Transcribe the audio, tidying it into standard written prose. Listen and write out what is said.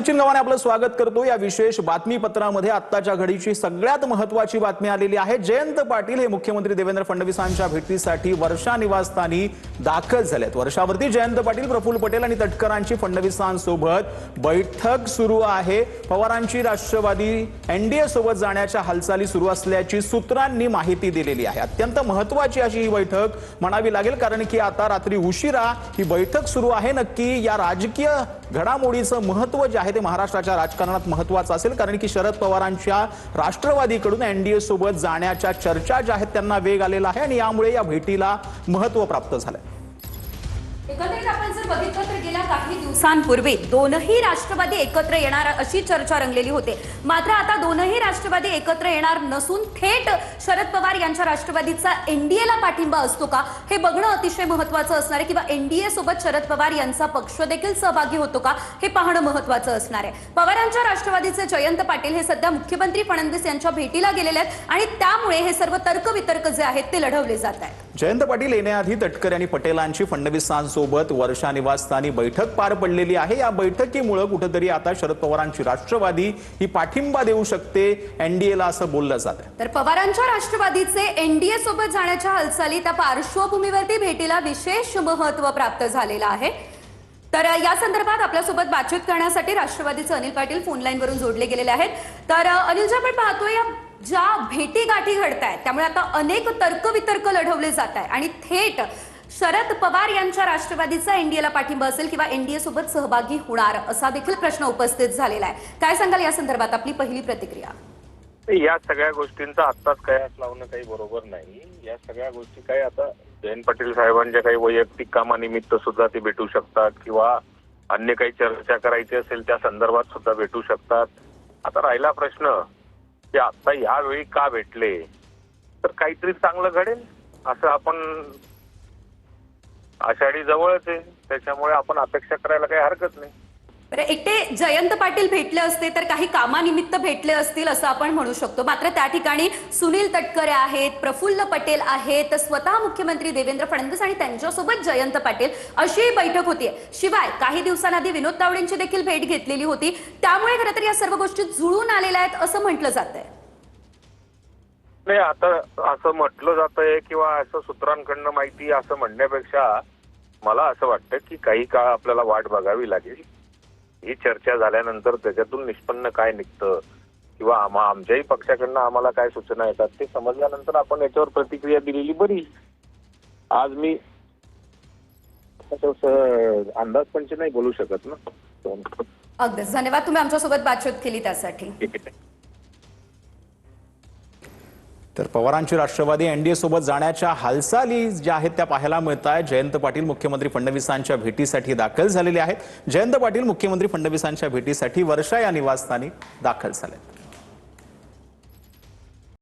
सचिन गव्हाणे आपलं स्वागत करतो या विशेष बातमीपत्रामध्ये। आत्ताच्या घडीची सगळ्यात महत्त्वाची बातमी आलेली आहे। जयंत पाटील हे मुख्यमंत्री देवेंद्र फडणवीसांच्या भेटीसाठी वर्षा निवासस्थानी दाखल झालेत। वर्षावरती जयंत पाटील, प्रफुल्ल पटेल आणि तटकरांची फडणवीसांसोबत बैठक सुरू आहे। पवारांची राष्ट्रवादी एनडीए सोबत जाण्याच्या हालचाली सुरू असल्याची सूत्रांनी माहिती दिलेली आहे। अत्यंत महत्त्वाची अशी ही बैठक म्हणावी लागेल, कारण की आता रात्री उशिरा ही बैठक सुरू आहे। नक्की या राजकीय घडामोडीचं महत्त्व जे आहे ते महाराष्ट्राच्या राजकारणात महत्त्वाचं असेल, कारण की शरद पवारांच्या राष्ट्रवादीकडून एनडीए सोबत जाण्याच्या चर्चा ज्या आहेत त्यांना वेग आलेला आहे आणि यामुळे या भेटीला महत्त्व प्राप्त झालंय। एकंदरीत आपण जर बघितलं तर गेल्या काही दिवसांपूर्वी दोनही राष्ट्रवादी एकत्र येणार अशी चर्चा रंगलेली होते। मात्र आता दोनही राष्ट्रवादी एकत्र येणार नसून थेट शरद पवार यांच्या राष्ट्रवादीचा एनडीएला पाठिंबा असतो का हे बघणं अतिशय महत्त्वाचं असणार आहे, किंवा एनडीए सोबत शरद पवार यांचा पक्ष देखील सहभागी होतो का हे पाहणं महत्त्वाचं असणार आहे। पवारांच्या राष्ट्रवादीचे जयंत पाटील हे सध्या मुख्यमंत्री फडणवीस यांच्या भेटीला गेलेले आहेत आणि त्यामुळे हे सर्व तर्कवितर्क जे आहेत ते लढवले जात आहेत। जयंत पाटील येण्याआधी तटकरे आणि पटेलांची फडणवीसांसोबत वर्षा निवासस्थानी बैठक पार पडलेली आहे। या बैठकीमुळे कुठेतरी आता शरद पवारांची राष्ट्रवादी ही पाठिंबा देऊ शकते एनडीएला असं बोललं जात आहे। तर पवारांच्या राष्ट्रवादीचे एनडीए सोबत जाण्याच्या हालचाली त्या पार्श्वभूमीवरती भेटीला विशेष महत्त्व प्राप्त झालेलं आहे। तर या संदर्भात आपल्यासोबत बातचीत करण्यासाठी राष्ट्रवादीचे अनिल पाटील फोन लाईन वरून जोडले गेलेले आहेत। तर अनिल जी, आपण पाहतोय या ज्या भेटीगाठी घडतायत त्यामुळे आता अनेक तर्कवितर्क लढवले जात आहे आणि थेट शरद पवार यांच्या राष्ट्रवादीचा एनडीएला पाठिंबा असेल किंवा एनडीए सोबत सहभागी होणार असा देखील प्रश्न उपस्थित झालेला आहे। काय सांगाल या संदर्भात आपली पहिली प्रतिक्रिया? या सगळ्या गोष्टींचा आत्ताच कयास लावणं काही बरोबर नाही। या सगळ्या गोष्टी काही आता जयंत पाटील साहेबांच्या काही वैयक्तिक कामानिमित्त सुद्धा ते भेटू शकतात किंवा अन्य काही चर्चा करायची असेल त्या संदर्भात सुद्धा भेटू शकतात। आता राहिला प्रश्न की आता यावेळी का भेटले, तर काहीतरी चांगलं घडेल असं आपण, आषाढी जवळच आहे त्याच्यामुळे आपण अपेक्षा करायला काही हरकत नाही। एकटे जयंत पाटील भेटले असते तर काही कामानिमित्त भेटले असतील असं आपण म्हणू शकतो। मात्र त्या ठिकाणी सुनील तटकरे आहेत, प्रफुल्ल पटेल आहेत, स्वतः मुख्यमंत्री देवेंद्र फडणवीस आणि त्यांच्यासोबत जयंत पाटील अशी बैठक होती। शिवाय काही दिवसांआधी विनोद तावडेंची देखील भेट घेतलेली होती। त्यामुळे खरं तर या सर्व गोष्टी जुळून आलेल्या आहेत असं म्हटलं जातंय। नाही, आता असं म्हटलं जातंय किंवा असं सूत्रांकडनं माहिती असं म्हणण्यापेक्षा मला असं वाटतं की काही काळ आपल्याला वाट बघावी लागेल। ही चर्चा झाल्यानंतर त्याच्यातून निष्पन्न काय निघतं किंवा आमच्याही पक्षाकडनं आम्हाला काय सूचना येतात ते समजल्यानंतर आपण याच्यावर प्रतिक्रिया दिलेली बरी। आज मी अंदाजपंच नाही बोलू शकत ना। अगदीच धन्यवाद, तुम्ही आमच्यासोबत बातचीत केली त्यासाठी। तर पवारांची राष्ट्रवादी एनडीए सोबत जाण्याच्या हालचाली ज्या आहेत त्या पाहायला मिळत आहेत। जयंत पाटील मुख्यमंत्री फडणवीसांच्या भेटीसाठी दाखल झालेले आहेत। जयंत पाटील मुख्यमंत्री फडणवीसांच्या भेटीसाठी वर्षा या निवासस्थानी दाखल झालेत।